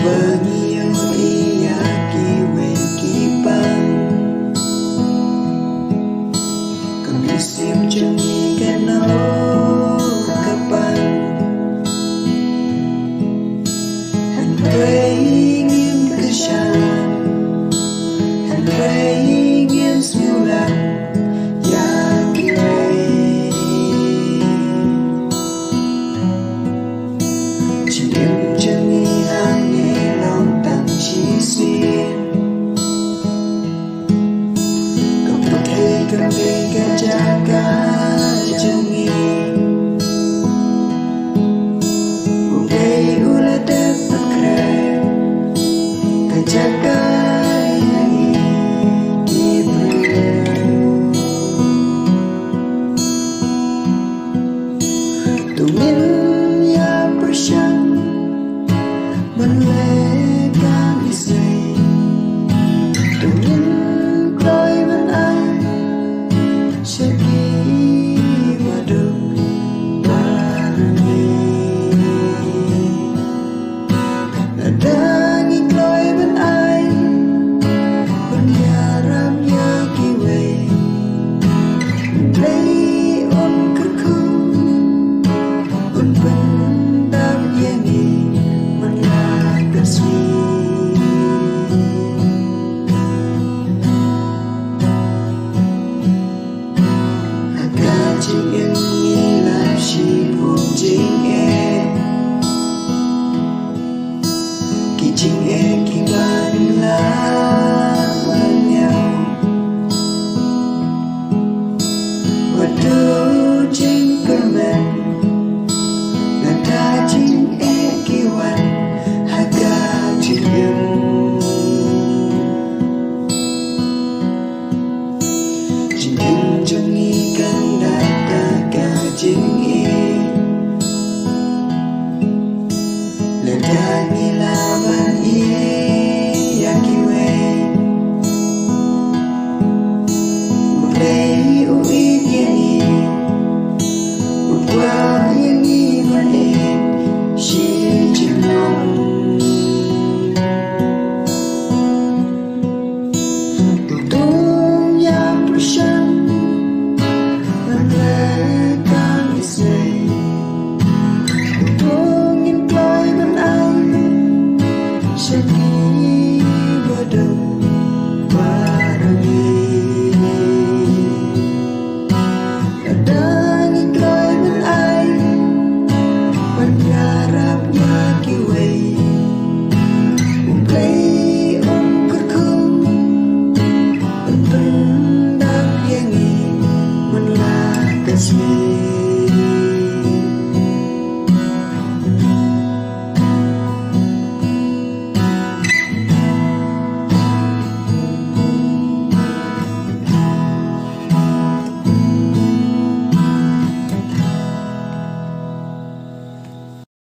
Vernio ia kiwe kipan Kondisi jemi kano kapan And praying in keshalan And praying in semulan Ya kiwe Chim jemi hangi lòng tăng chi xuyên Kembali jaga jengi Bukai ula dapat keren Kejaga yangi diberi Tungin ya bersang Menlegang istri Tungin kloi menai Segi waduh barani Nadangi kloi ben ai Ben yaram ya kiwe Play on kuku Un pendam yani Menlaga sweet Chính em nghĩ làm chỉ buồn chính em Khi chính em khi bạn là bên nhau Và đưa chính cơ mình Là ta chính em khi hoàn Hạ ca chính em Chính em trong nghĩ căn đại chính em Lời ca nghĩ là bạn ý ya kiwe Một lấy ưu ý yên ý Một qua yên ý vẫn em Chỉ chừng lòng